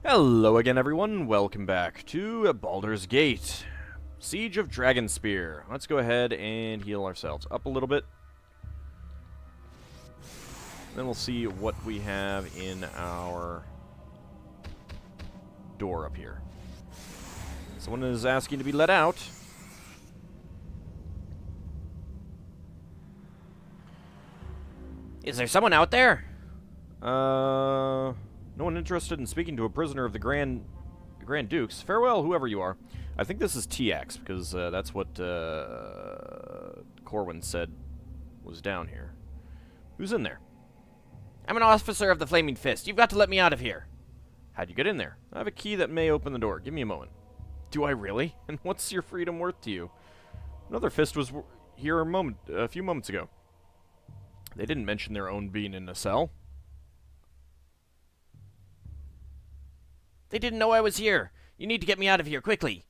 Hello again, everyone. Welcome back to Baldur's Gate. Siege of Dragonspear. Let's go ahead and heal ourselves up a little bit. Then we'll see what we have in our door up here. Someone is asking to be let out. Is there someone out there? No one interested in speaking to a prisoner of the Grand Dukes. Farewell, whoever you are. I think this is TX, because that's what Corwin said was down here. Who's in there? I'm an officer of the Flaming Fist. You've got to let me out of here. How'd you get in there? I have a key that may open the door. Give me a moment. Do I really? And what's your freedom worth to you? Another fist was here a few moments ago. They didn't mention their own being in a cell. They didn't know I was here. You need to get me out of here quickly.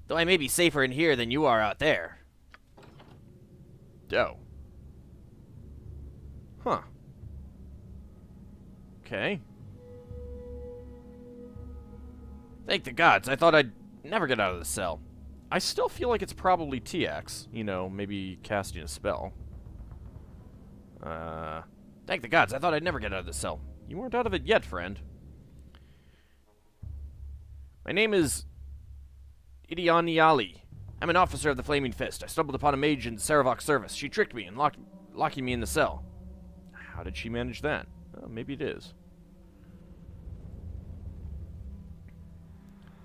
Though I may be safer in here than you are out there. Oh. Huh. Okay. Thank the gods. I thought I'd never get out of the cell. I still feel like it's probably TX. You know, maybe casting a spell. Thank the gods. I thought I'd never get out of the cell. You weren't out of it yet, friend. My name is Idianiali. I'm an officer of the Flaming Fist. I stumbled upon a mage in Saravok's service. She tricked me and locking me in the cell. How did she manage that? Maybe it is.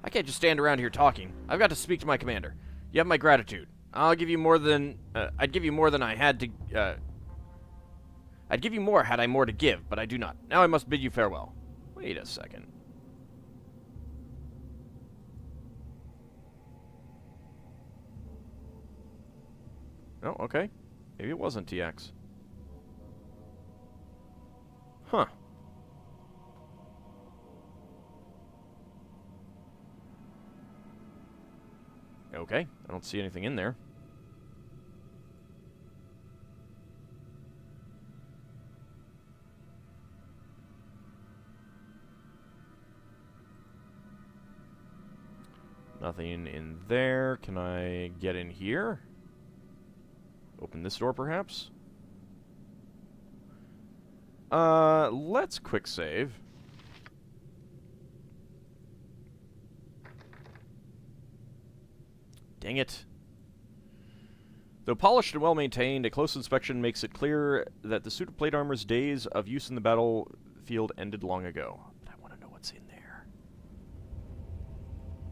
I can't just stand around here talking. I've got to speak to my commander. You have my gratitude. I'll give you more than I'd give you more than I had to. I'd give you more had I more to give, but I do not. Now I must bid you farewell. Wait a second. Oh, okay. Maybe it wasn't TX. Huh. Okay, I don't see anything in there. Nothing in there. Can I get in here? Open this door, perhaps? Let's quick save. Dang it. Though polished and well-maintained, a close inspection makes it clear that the suit of plate armor's days of use in the battlefield ended long ago. But I want to know what's in there.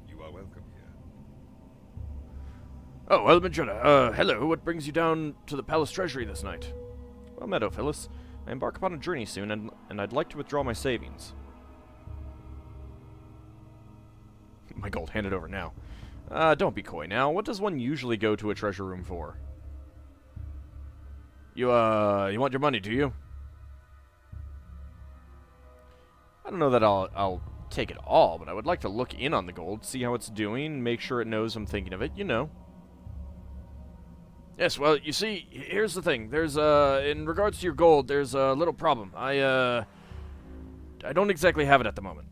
You are welcome here. Oh, Elmindreda, hello. What brings you down to the palace treasury this night? Well met, Phyllis. I embark upon a journey soon, and I'd like to withdraw my savings. My gold, hand it over now. Don't be coy now. What does one usually go to a treasure room for? You want your money, do you? I don't know that I'll take it all, but I would like to look in on the gold, see how it's doing, make sure it knows I'm thinking of it, you know. Yes, well, you see, here's the thing. There's, in regards to your gold, there's a little problem. I don't exactly have it at the moment.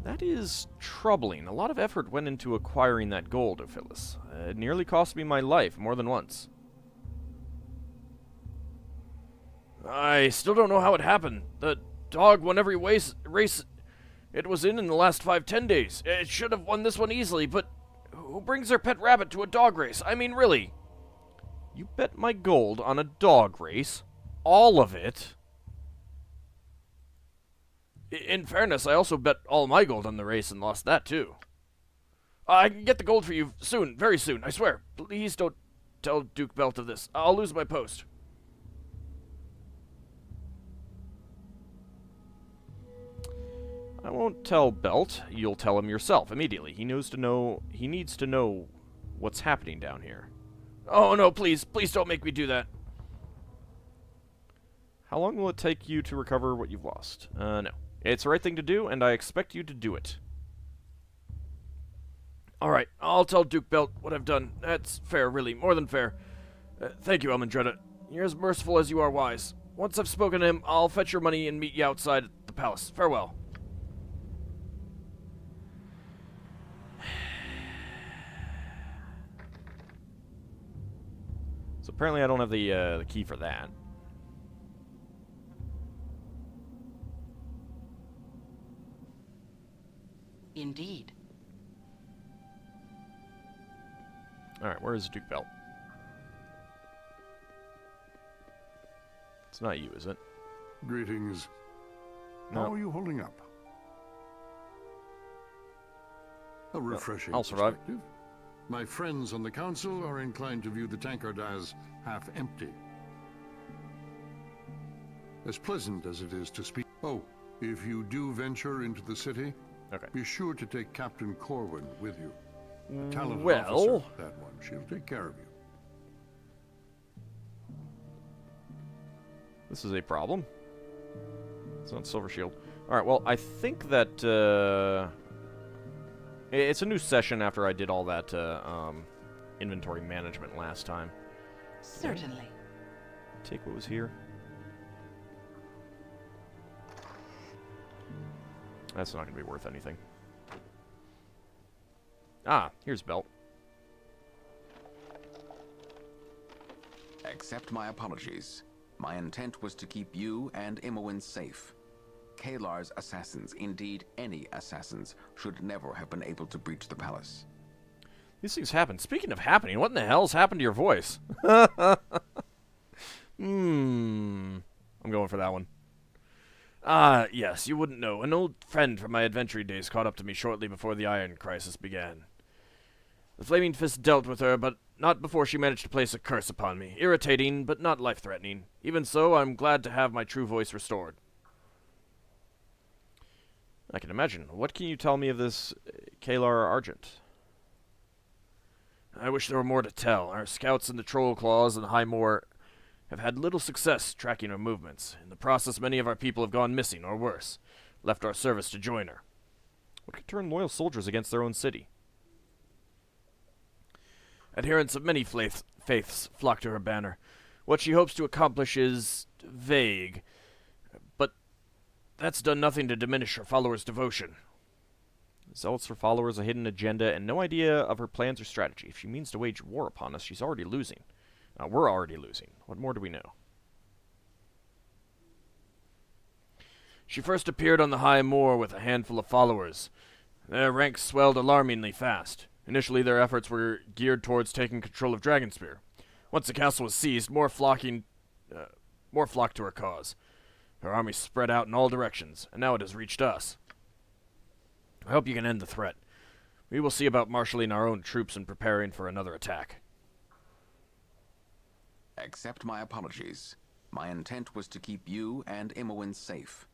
That is troubling. A lot of effort went into acquiring that gold, Phyllis. It nearly cost me my life more than once. I still don't know how it happened. The dog won every race it was in the last 5-10 days. It should have won this one easily, but who brings their pet rabbit to a dog race? I mean, really. You bet my gold on a dog race? All of it? In fairness, I also bet all my gold on the race and lost that, too. I can get the gold for you soon, very soon, I swear. Please don't tell Duke Belt of this. I'll lose my post. I won't tell Belt. You'll tell him yourself immediately. He needs to know what's happening down here. Oh, no, please don't make me do that. How long will it take you to recover what you've lost? No. It's the right thing to do, and I expect you to do it. Alright, I'll tell Duke Belt what I've done. That's fair, really. More than fair. Thank you, Elmindreda. You're as merciful as you are wise. Once I've spoken to him, I'll fetch your money and meet you outside the palace. Farewell. So apparently I don't have the key for that. Indeed. Alright, where is Duke Belt? It's not you, is it? Greetings. No. How are you holding up? A refreshing I'll survive. perspective. My friends on the council are inclined to view the tankard as half empty. As pleasant as it is to speak. Oh, if you do venture into the city, Okay. be sure to take Captain Corwin with you. Talented Well, officer, that one. She'll take care of you. this is a problem. It's not Silver Shield. Alright, well, I think that, it's a new session after I did all that, inventory management last time. Certainly. Take what was here. That's not going to be worth anything. Ah, here's Belt. Accept my apologies. My intent was to keep you and Imowen safe. Kalar's assassins, indeed any assassins, should never have been able to breach the palace. These things happen. Speaking of happening, what in the hell's happened to your voice? I'm going for that one. Ah, yes, you wouldn't know. An old friend from my adventuring days caught up to me shortly before the Iron Crisis began. The Flaming Fist dealt with her, but not before she managed to place a curse upon me. Irritating, but not life-threatening. Even so, I'm glad to have my true voice restored. I can imagine. What can you tell me of this Kalar Argent? I wish there were more to tell. Our scouts in the Troll Claws and High Moor have had little success tracking her movements. In the process, many of our people have gone missing, or worse, left our service to join her. What could turn loyal soldiers against their own city? Adherents of many faiths flock to her banner. What she hopes to accomplish is vague, but that's done nothing to diminish her followers' devotion. Zealots for followers, a hidden agenda, and no idea of her plans or strategy. If she means to wage war upon us, she's already losing. We're already losing. What more do we know? She first appeared on the High Moor with a handful of followers. Their ranks swelled alarmingly fast. Initially, their efforts were geared towards taking control of Dragonspear. Once the castle was seized, more flocked to her cause. Her army spread out in all directions, and now it has reached us. I hope you can end the threat. We will see about marshaling our own troops and preparing for another attack. Accept my apologies. My intent was to keep you and Imowen safe.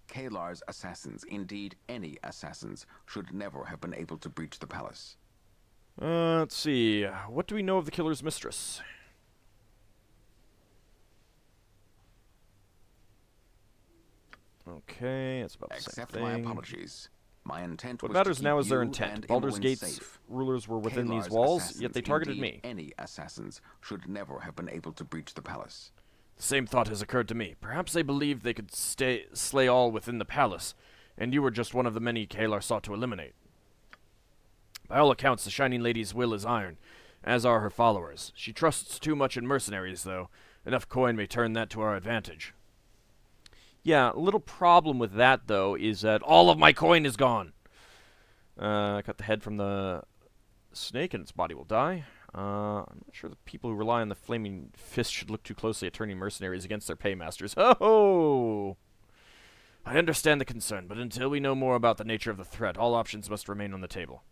Kalar's assassins, indeed any assassins, should never have been able to breach the palace. Let's see. What do we know of the killer's mistress? Okay, it's about the same Accept thing. my apologies. My intent What was matters to now keep is their you intent. and Baldur's Imowen Gate's safe. rulers were within these Kalar's walls, assassins, yet they targeted indeed me. Any assassins should never have been able to breach the palace. The same thought has occurred to me. Perhaps they believed they could slay all within the palace, and you were just one of the many Kalar sought to eliminate. By all accounts, the Shining Lady's will is iron, as are her followers. She trusts too much in mercenaries, though. Enough coin may turn that to our advantage. Yeah, a little problem with that, though, is that all of my coin is gone. I cut the head from the snake, and its body will die. I'm not sure the people who rely on the Flaming Fist should look too closely at turning mercenaries against their paymasters. Oh! I understand the concern, but until we know more about the nature of the threat, all options must remain on the table.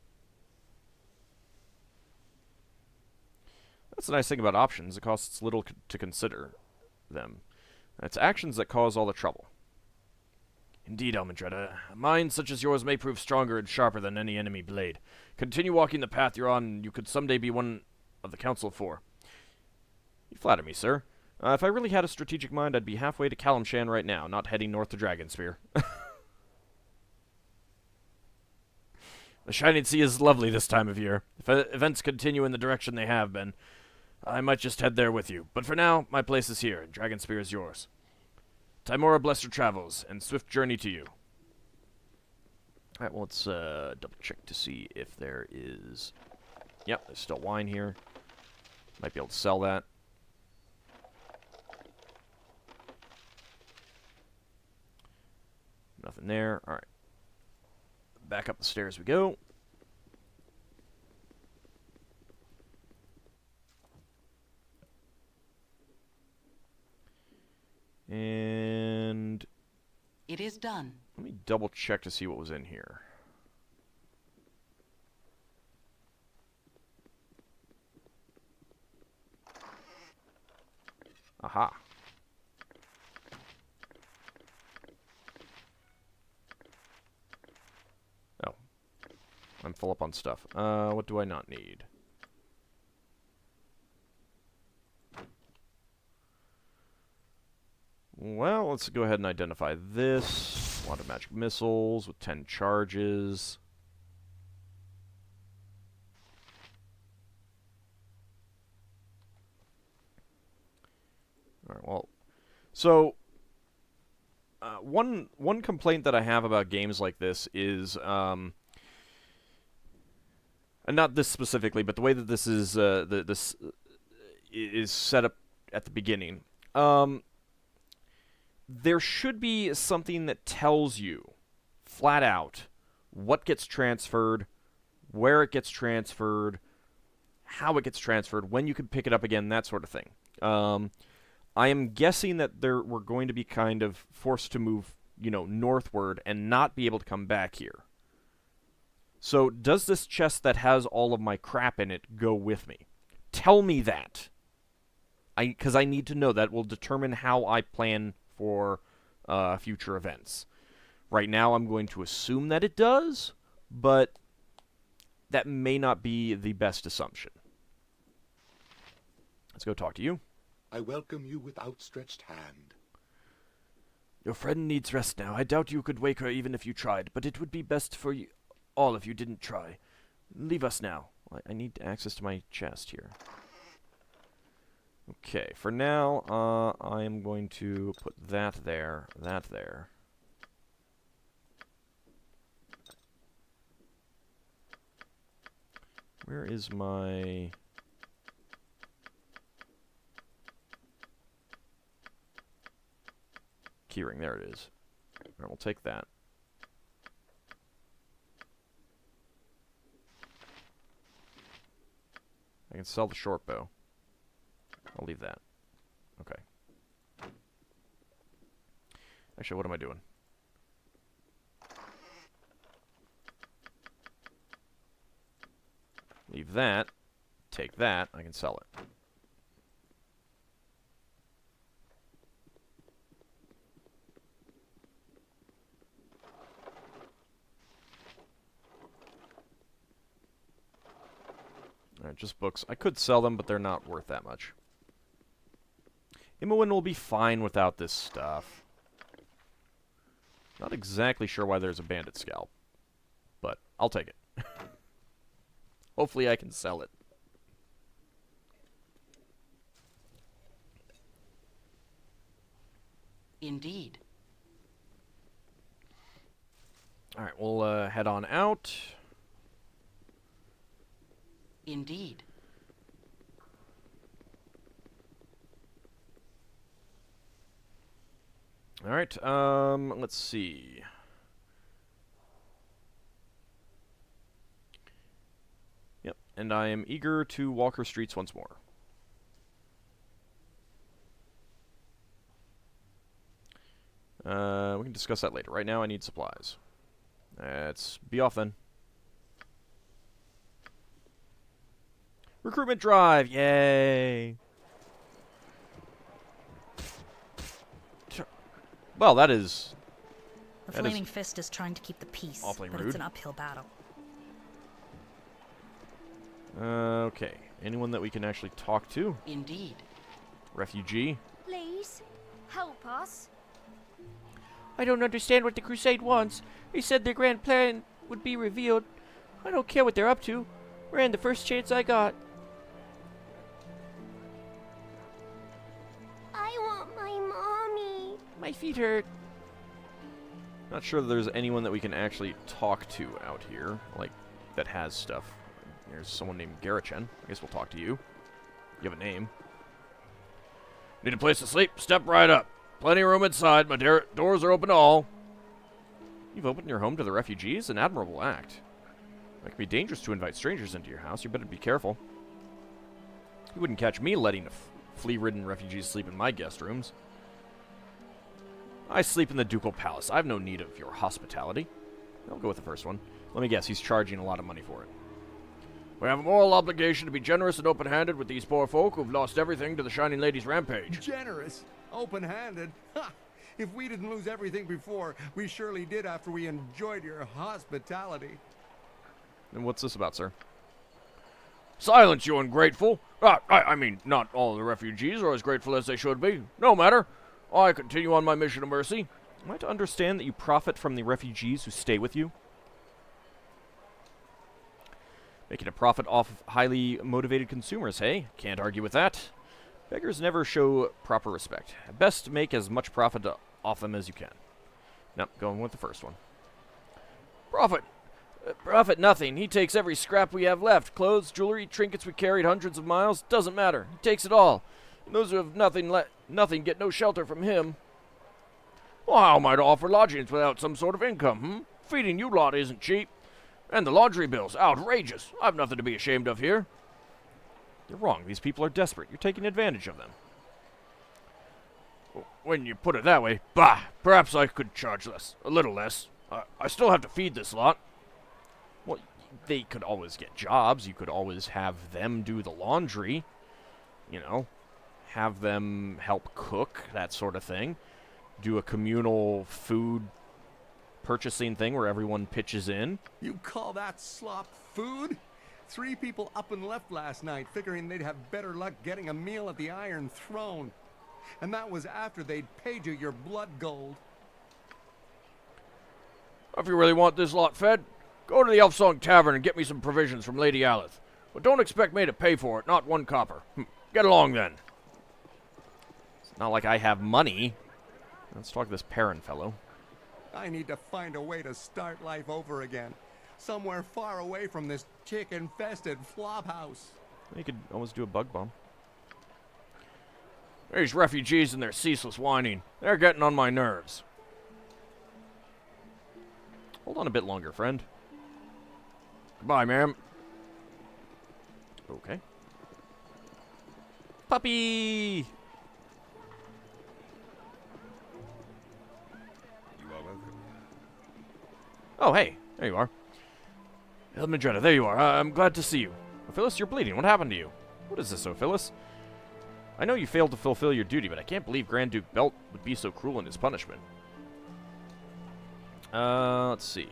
That's the nice thing about options. It costs little to consider them. It's actions that cause all the trouble. Indeed, Elmindreda. A mind such as yours may prove stronger and sharper than any enemy blade. Continue walking the path you're on, and you could someday be one of the Council of Four. You flatter me, sir. If I really had a strategic mind, I'd be halfway to Kalimshan right now, not heading north to Dragonspear. The Shining Sea is lovely this time of year. If events continue in the direction they have been, I might just head there with you. But for now, my place is here, and Dragonspear is yours. Timora bless your travels, and swift journey to you. Alright, well, let's double check to see if there is... Yep, there's still wine here. Might be able to sell that. Nothing there. Alright. Back up the stairs we go. And... It is done. let me double check to see what was in here. Aha. Oh. I'm full up on stuff. What do I not need? Well, let's go ahead and identify this. A lot of magic missiles with 10 charges. Alright, well, so one complaint that I have about games like this is, and not this specifically, but the way that this is this is set up at the beginning. There should be something that tells you, flat out, what gets transferred, where it gets transferred, how it gets transferred, when you can pick it up again, that sort of thing. I am guessing that we're going to be kind of forced to move, northward and not be able to come back here. So, does this chest that has all of my crap in it go with me? Tell me that. Because I need to know. That will determine how I plan for future events. Right now, I'm going to assume that it does, but that may not be the best assumption. Let's go talk to you. I welcome you with outstretched hand. Your friend needs rest now. I doubt you could wake her even if you tried, but it would be best for you all if you didn't try. Leave us now. I need access to my chest here. Okay, for now, I am going to put that there, that there. Where is my... keyring? There it is. Alright, we'll take that. I can sell the short bow. I'll leave that. Okay. Actually, what am I doing? Leave that. Take that. I can sell it. Alright, just books. I could sell them, but they're not worth that much. Imoen will be fine without this stuff. Not exactly sure why there's a bandit scalp, but I'll take it. Hopefully I can sell it. Indeed. Alright, we'll head on out. Indeed. Alright, let's see. Yep, and I am eager to walk her streets once more. We can discuss that later. Right now I need supplies. Let's be off then. Recruitment drive! Yay! Well, that is... The Flaming Fist is trying to keep the peace, awfully but rude. it's an uphill battle. Okay. Anyone that we can actually talk to? Indeed. Refugee? Please, help us. I don't understand what the crusade wants. They said their grand plan would be revealed. I don't care what they're up to. Ran the first chance I got. I want my mommy. My feet hurt. Not sure that there's anyone that we can actually talk to out here, like, that has stuff. There's someone named Garachen. I guess we'll talk to you. You have a name. Need a place to sleep? Step right up. Plenty of room inside. My doors are open to all. You've opened your home to the refugees? An admirable act. It can be dangerous to invite strangers into your house. You better be careful. You wouldn't catch me letting flea-ridden refugees sleep in my guest rooms. I sleep in the ducal palace. I have no need of your hospitality. I'll go with the first one. Let me guess, he's charging a lot of money for it. We have a moral obligation to be generous and open-handed with these poor folk who've lost everything to the Shining Lady's rampage. Generous? Open-handed? Ha! If we didn't lose everything before, we surely did after we enjoyed your hospitality. And what's this about, sir? Silence, you ungrateful. I mean, not all the refugees are as grateful as they should be. No matter. I continue on my mission of mercy. Am I to understand that you profit from the refugees who stay with you? Making a profit off of highly motivated consumers, hey? Can't argue with that. Beggars never show proper respect. Best make as much profit off them as you can. Nope, going with the first one. Profit. Profit nothing. He takes every scrap we have left. Clothes, jewelry, trinkets we carried hundreds of miles. Doesn't matter. He takes it all. And those who have nothing get no shelter from him. Well, how am I to offer lodgings without some sort of income, Feeding you lot isn't cheap. And the laundry bills, outrageous. I've nothing to be ashamed of here. You're wrong. These people are desperate. You're taking advantage of them. When you put it that way, bah, perhaps I could charge less. A little less. I still have to feed this lot. Well, they could always get jobs. You could always have them do the laundry. You know, have them help cook, that sort of thing. Do a communal food purchasing thing where everyone pitches in. You call that slop food? 3 people up and left last night, figuring they'd have better luck getting a meal at the Iron Throne. And that was after they'd paid you your blood gold. If you really want this lot fed, go to the Elfsong Tavern and get me some provisions from Lady Alith. But don't expect me to pay for it, not 1 copper. Get along then. It's not like I have money. Let's talk to this Perrin fellow. I need to find a way to start life over again. Somewhere far away from this chick-infested flophouse. You could almost do a bug bomb. These refugees and their ceaseless whining. They're getting on my nerves. Hold on a bit longer, friend. Goodbye, ma'am. Okay. Puppy! You are welcome. Oh, hey. There you are. Elmindreda, there you are. I'm glad to see you. Phyllis, you're bleeding. What happened to you? What is this, Phyllis? I know you failed to fulfill your duty, but I can't believe Grand Duke Belt would be so cruel in his punishment. Let's see.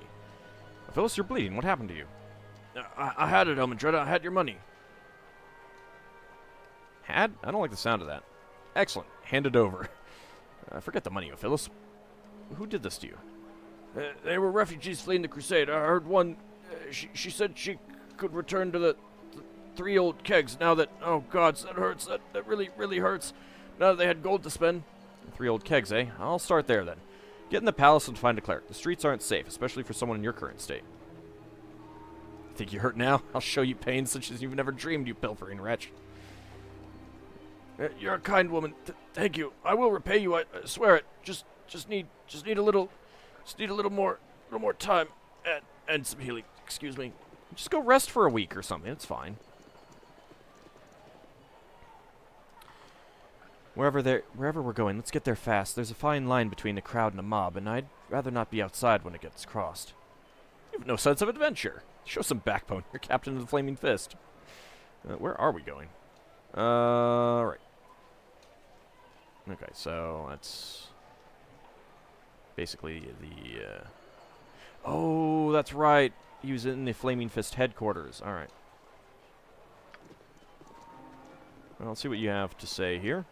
Phyllis, you're bleeding. What happened to you? I had it, Elmindreda. I had your money. Had? I don't like the sound of that. Excellent. Hand it over. Forget the money, Phyllis. Who did this to you? They were refugees fleeing the crusade. I heard one. She said she could return to the 3 old kegs now that. Oh, God, that hurts. That really, really hurts. Now that they had gold to spend. 3 old kegs, eh? I'll start there then. Get in the palace and find a cleric. The streets aren't safe, especially for someone in your current state. Think you hurt now? I'll show you pain such as you've never dreamed, you pilfering wretch. You're a kind woman. Thank you. I will repay you. I swear it. Just need a little more time and some healing. Excuse me. Just go rest for a week or something. It's fine. Wherever we're going, let's get there fast. There's a fine line between a crowd and a mob, and I'd rather not be outside when it gets crossed. You have no sense of adventure. Show some backbone. You're captain of the Flaming Fist. Where are we going? Right. Okay, so that's basically the, Oh, that's right. He was in the Flaming Fist headquarters. Alright. Well, let's see what you have to say here.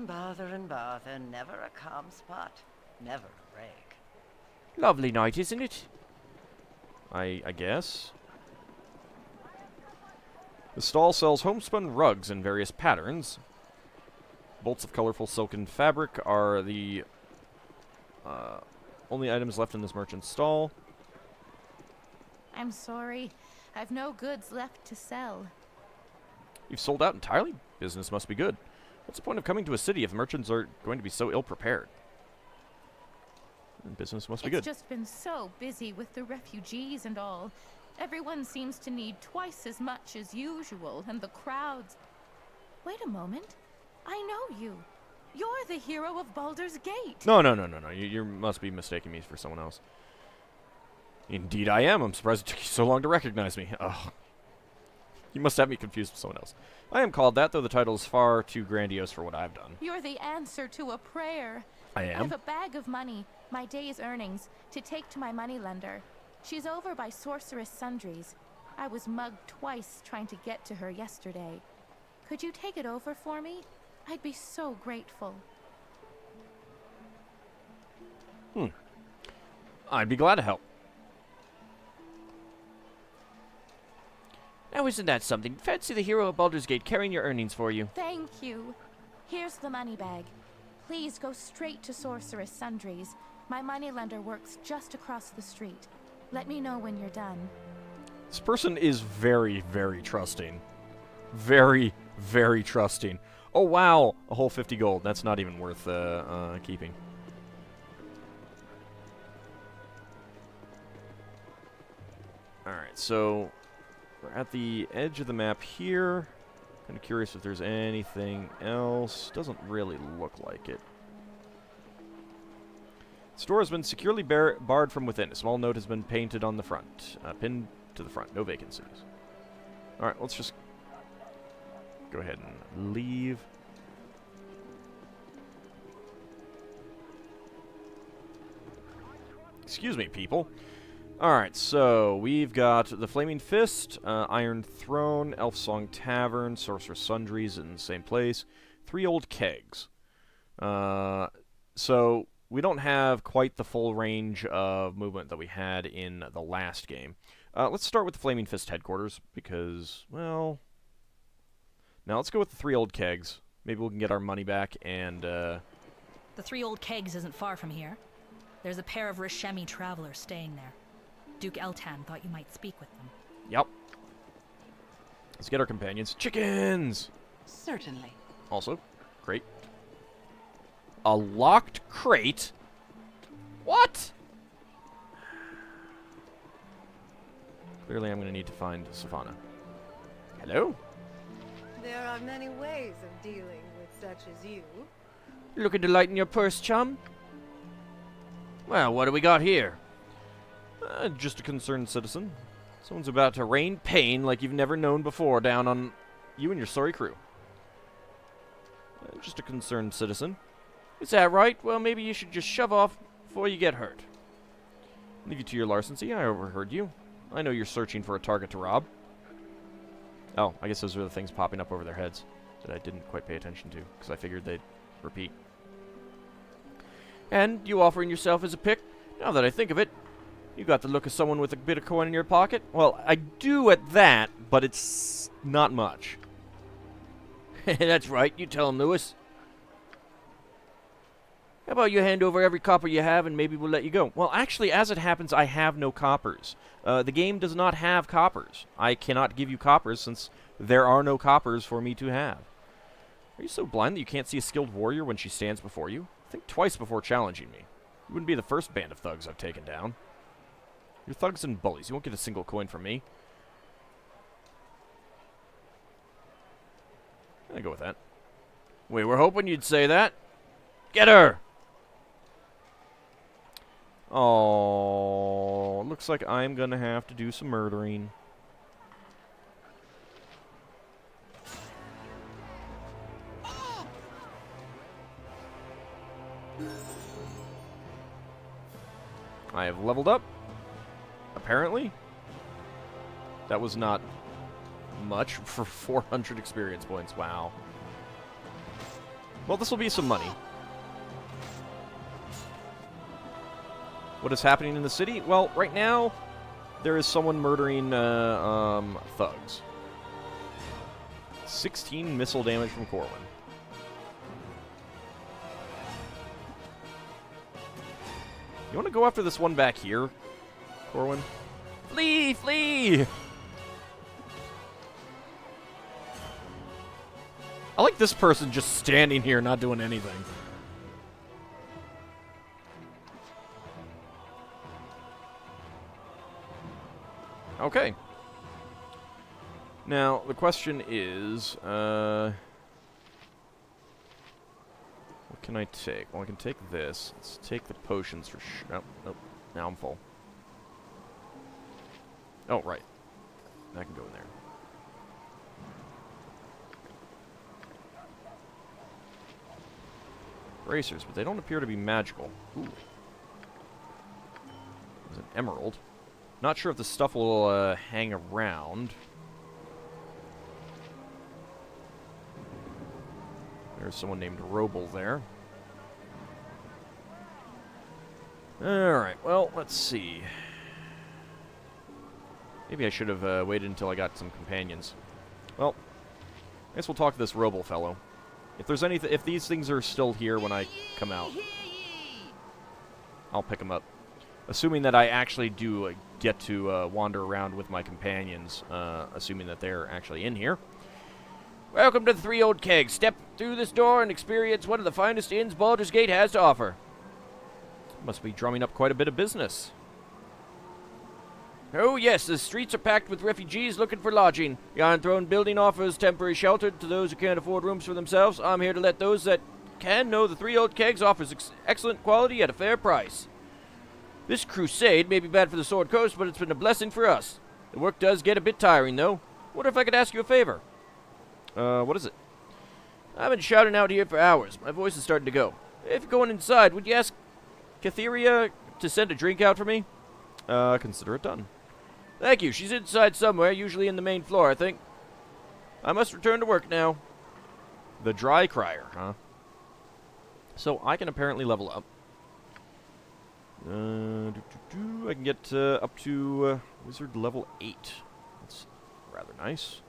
Bother and bother, never a calm spot, never a break. Lovely night, isn't it? I guess. The stall sells homespun rugs in various patterns. Bolts of colorful silken fabric are the only items left in this merchant's stall. I'm sorry. I've no goods left to sell. You've sold out entirely? Business must be good. What's the point of coming to a city if merchants are going to be so ill-prepared? Business must be good. It's just been so busy with the refugees and all. Everyone seems to need twice as much as usual, and the crowds... Wait a moment. I know you. You're the hero of Baldur's Gate. No. You must be mistaking me for someone else. Indeed I am. I'm surprised it took you so long to recognize me. Ugh. You must have me confused with someone else. I am called that, though the title is far too grandiose for what I've done. You're the answer to a prayer. I I am? have a bag of money, my day's earnings, to take to my moneylender. She's over by Sorceress Sundries. I was mugged twice trying to get to her yesterday. Could you take it over for me? I'd be so grateful. I'd be glad to help. Now isn't that something? Fancy the hero of Baldur's Gate carrying your earnings for you. Thank you. Here's the money bag. Please go straight to Sorceress Sundries. My moneylender works just across the street. Let me know when you're done. This person is very, very trusting. Very, very trusting. Oh, wow. A whole 50 gold. That's not even worth keeping. Alright, so we're at the edge of the map here. Kind of curious if there's anything else. Doesn't really look like it. Store has been securely barred from within. A small note has been painted on the front. Pinned to the front. No vacancies. Alright, let's just go ahead and leave. Excuse me, people. Alright, so we've got the Flaming Fist, Iron Throne, Elf Song Tavern, Sorceress Sundries in the same place. 3 old kegs. So we don't have quite the full range of movement that we had in the last game. Let's start with the Flaming Fist headquarters, because, well... Now let's go with the 3 old kegs. Maybe we can get our money back, and, The 3 old kegs isn't far from here. There's a pair of Rishemi travelers staying there. Duke Eltan thought you might speak with them. Yep. Let's get our companions. Chickens! Certainly. Also, crate. A locked crate? What? Clearly I'm going to need to find Savannah. Hello? There are many ways of dealing with such as you. Looking to lighten your purse, chum? Well, what do we got here? Just a concerned citizen. Someone's about to rain pain like you've never known before down on you and your sorry crew. Just a concerned citizen. Is that right? Well, maybe you should just shove off before you get hurt. Leave you to your larceny. I overheard you. I know you're searching for a target to rob. Oh, I guess those are the things popping up over their heads that I didn't quite pay attention to, because I figured they'd repeat. And you offering yourself as a pick? Now that I think of it, you got the look of someone with a bit of coin in your pocket. Well, I do at that, but it's not much. That's right, you tell him, Lewis. How about you hand over every copper you have and maybe we'll let you go? Well, actually, as it happens, I have no coppers. The game does not have coppers. I cannot give you coppers since there are no coppers for me to have. Are you so blind that you can't see a skilled warrior when she stands before you? Think twice before challenging me. You wouldn't be the first band of thugs I've taken down. You're thugs and bullies. You won't get a single coin from me. I go with that. We were hoping you'd say that. Get her! Oh, looks like I'm gonna have to do some murdering. I have leveled up. Apparently. That was not much for 400 experience points. Wow. Well, this will be some money. What is happening in the city? Well, right now, there is someone murdering thugs. 16 missile damage from Corwin. You want to go after this one back here, Corwin? Flee! Flee! I like this person just standing here not doing anything. Okay. Now, the question is, what can I take? Well, I can take this. Let's take the potions for nope, nope. Now I'm full. Oh, right. That can go in there. Bracers, but they don't appear to be magical. Ooh. There's an emerald. Not sure if the stuff will hang around. There's someone named Roble there. Alright, well, let's see. Maybe I should have waited until I got some companions. Well, I guess we'll talk to this Roble fellow. If there's anything, if these things are still here when I come out, I'll pick them up. Assuming that I actually do get to wander around with my companions, assuming that they're actually in here. Welcome to the Three Old Kegs. Step through this door and experience one of the finest inns Baldur's Gate has to offer. Must be drumming up quite a bit of business. Oh yes, the streets are packed with refugees looking for lodging. The Iron Throne building offers temporary shelter to those who can't afford rooms for themselves. I'm here to let those that can know the Three Old Kegs offers excellent quality at a fair price. This crusade may be bad for the Sword Coast, but it's been a blessing for us. The work does get a bit tiring, though. What if I could ask you a favor? What is it? I've been shouting out here for hours. My voice is starting to go. If you're going inside, would you ask Catheria to send a drink out for me? Consider it done. Thank you. She's inside somewhere, usually in the main floor, I think. I must return to work now. The Dry Crier, huh? So I can apparently level up. I can get up to Wizard level 8. That's rather nice.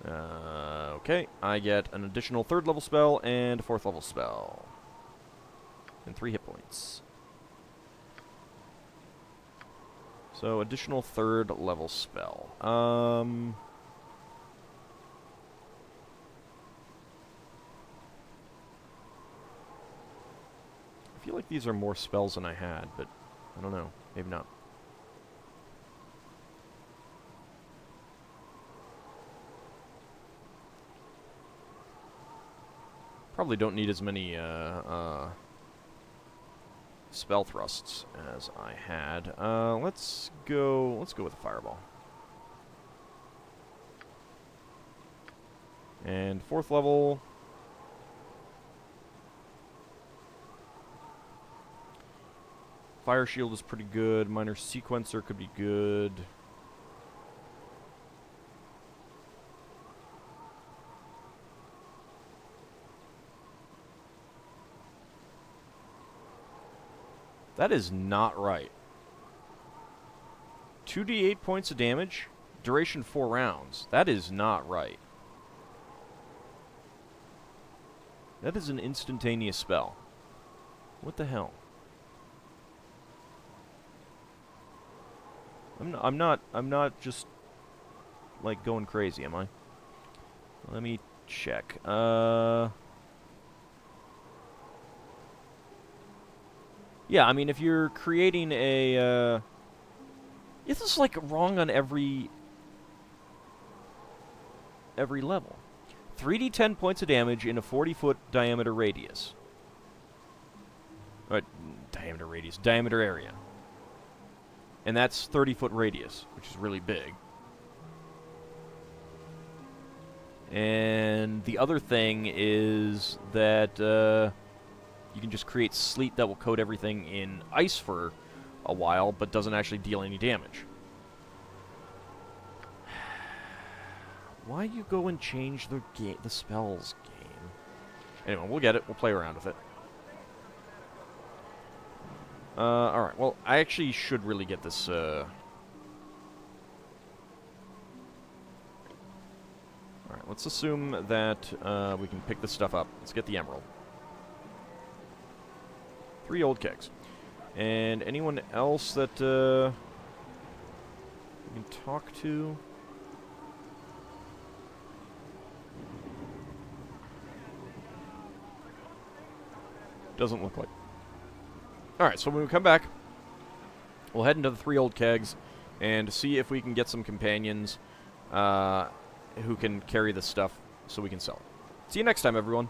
Okay, I get an additional 3rd level spell and a 4th level spell. And 3 hit points. So, additional 3rd level spell. I feel like these are more spells than I had, but I don't know. Maybe not. Probably don't need as many spell thrusts as I had. Let's go with a fireball. And 4th level. Fire shield is pretty good. Minor sequencer could be good. That is not right. 2d8 points of damage, duration 4 rounds. That is not right. That is an instantaneous spell. What the hell? I'm not just like going crazy, am I? Let me check. Yeah, I mean, if you're creating a, this is like wrong on every level. 3d10 points of damage in a 40-foot diameter radius. Diameter area. And that's 30-foot radius, which is really big. And the other thing is that you can just create sleet that will coat everything in ice for a while, but doesn't actually deal any damage. Why you go and change the spells game? Anyway, we'll get it. We'll play around with it. Alright, well, I actually should really get this, Alright, let's assume that, we can pick this stuff up. Let's get the emerald. 3 old kegs. And anyone else that we can talk to? Doesn't look like. Alright, so when we come back, we'll head into the 3 old kegs and see if we can get some companions who can carry this stuff so we can sell it. See you next time, everyone.